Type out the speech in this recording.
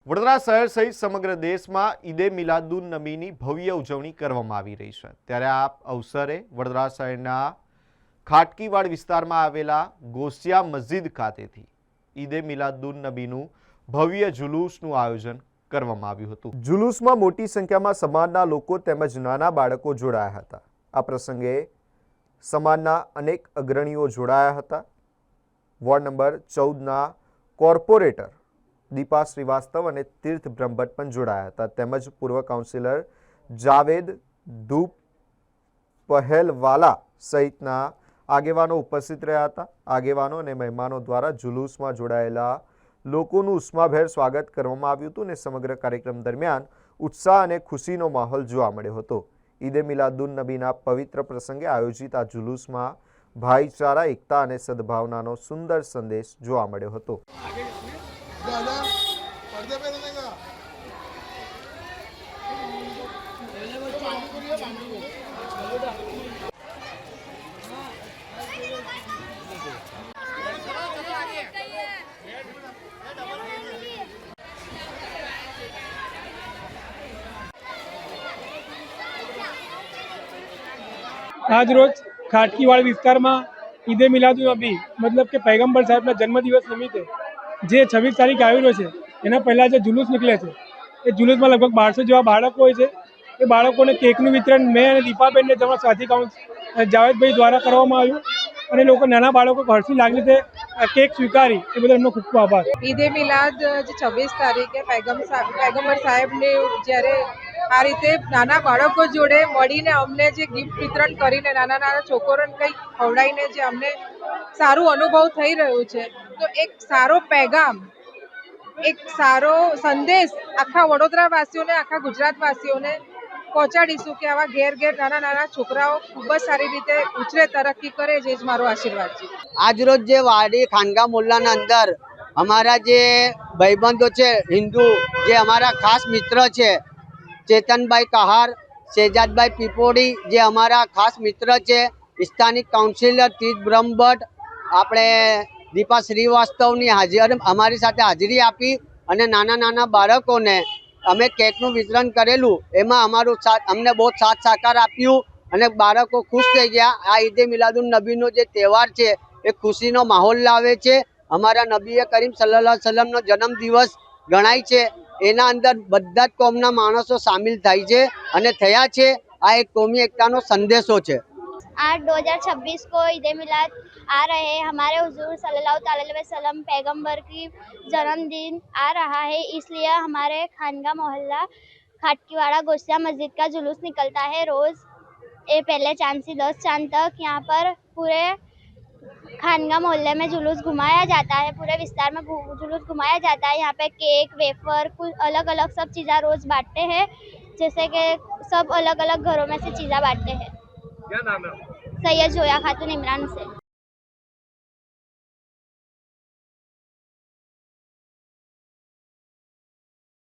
વડોદરા શહેર સહિત સમગ્ર દેશમાં ઈદે મિલાદુન નબીની ભવ્ય ઉજવણી કરવામાં આવી રહી છે। ત્યારે આ અવસરે વડોદરા શહેરના ખાટકીવાડ વિસ્તારમાં આવેલા ગોસિયા મસ્જિદ ખાતેથી ઈદે મિલાદુન નબીનું ભવ્ય જુલુસનું આયોજન કરવામાં આવ્યું હતું। જુલુસમાં મોટી સંખ્યામાં સમાજના લોકો તેમજ નાના બાળકો જોડાયા હતા। આ પ્રસંગે સમાજના અનેક અગ્રણીઓ જોડાયા હતા। વોર્ડ નંબર 14ના કોર્પોરેટર દીપા શ્રીવાસ્તવ અને તીર્થ બ્રહ્મભટ્ટ પણ જોડાયા હતા। તેમજ પૂર્વ કાઉન્સિલર જાવેદ ધૂપ પહેલવાલા સહિતના આગેવાનો ઉપસ્થિત રહ્યા હતા। આગેવાનો અને મહેમાનો દ્વારા જુલુસમાં જોડાયેલા લોકોનું ઉષ્માભેર સ્વાગત કરવામાં આવ્યું હતું અને સમગ્ર કાર્યક્રમ દરમિયાન ઉત્સાહ અને ખુશીનો માહોલ જોવા મળ્યો હતો। ઈદે મિલાદુન નબીના પવિત્ર પ્રસંગે આયોજિત આ જુલુસમાં ભાઈચારા, એકતા અને સદભાવનાનો સુંદર સંદેશ જોવા મળ્યો હતો। आज रोज खाटकीवाड़ विस्तार में ईदे मिलादुन नबी मतलब के पैगंबर साहेबना जन्मदिवस निमित्ते जे 26 तारीख આવી રહ્યો છે એના પહેલા જે જુલુસ નીકળે છે એ જુલુસમાં લગભગ 1200 જેવા બાળકો હોય છે। એ બાળકોને કેકનું વિતરણ મેં અને દીપાબેનને તમારા સાથી જાવેદભાઈ દ્વારા કરવામાં આવ્યું અને લોકો નાના બાળકો હર્ષની લાગણીથી કેક સ્વીકારી એ બદલ એમનો ખૂબ ખૂબ આભાર। ઈદે મિલાદ જે 26 તારીખે पैगंबर સાહેબને જ્યારે આ રીતે નાના બાળકો જોડે મળીને અમને જે ગિફ્ટ વિતરણ કરીને નાના છોકરોને કંઈક ખવડાવીને જે અમને સારું અનુભવ થઈ રહ્યું છે, તો એક સારો પેગામ, એક સારો સંદેશ આખા વડોદરાવાસીઓને, આખા ગુજરાતવાસીઓને પહોંચાડીશું કે આવા ઘેર ઘેર નાના છોકરાઓ ખૂબ જ સારી રીતે ઉછરે, તરક્કી કરે, જે જ મારો આશીર્વાદ છે। આજરોજ જે વાડી ખાનગા મોલ્લાના અંદર અમારા જે ભાઈબંધો છે હિન્દુ, જે અમારા ખાસ મિત્ર છે ચેતનભાઈ કહાર, શેજાદભાઈ પીપોડી, જે અમારા ખાસ મિત્ર છે, સ્થાનિક કાઉન્સિલર તીર્થ બ્રહ્મભટ્ટ, આપણે દીપા શ્રીવાસ્તવની અમારી સાથે હાજરી આપી અને નાના બાળકોને અમે કેકનું વિતરણ કરેલું। એમાં અમારું અમને બહુ સાથ સહકાર આપ્યું અને બાળકો ખુશ થઈ ગયા। આ ઈદે મિલાદુન નબીનો જે તહેવાર છે એ ખુશીનો માહોલ લાવે છે। અમારા નબીએ કરીમ સલ્લલ્લાહુ અલૈહિ વસલ્લમનો જન્મદિવસ ગણાય છે, એના અંદર બધા જ કોમના માણસો સામેલ થાય છે અને થયા છે। આ એક કોમી એકતાનો સંદેશો છે। 8/2026 को ईद मिलाद आ रहे हैं। हमारे हुजूर सल्लल्लाहु अलैहि वसल्लम पैगंबर की जन्मदिन आ रहा है, इसलिए हमारे खानगा मोहल्ला खाटकीवाड़ा गोसिया मस्जिद का जुलूस निकलता है रोज़। ये पहले चांद से 10 चांद तक यहाँ पर पूरे खानगा मोहल्ले में जुलूस घुमाया जाता है, पूरे विस्तार में जुलूस घुमाया जाता है। यहाँ पे केक, वेफर, कुछ अलग अलग सब चीज़ें रोज़ बांटते हैं, जैसे कि सब अलग अलग घरों में से चीज़ें बांटते हैं। क्या नाम है? सैयद जोया खातून इमरान से।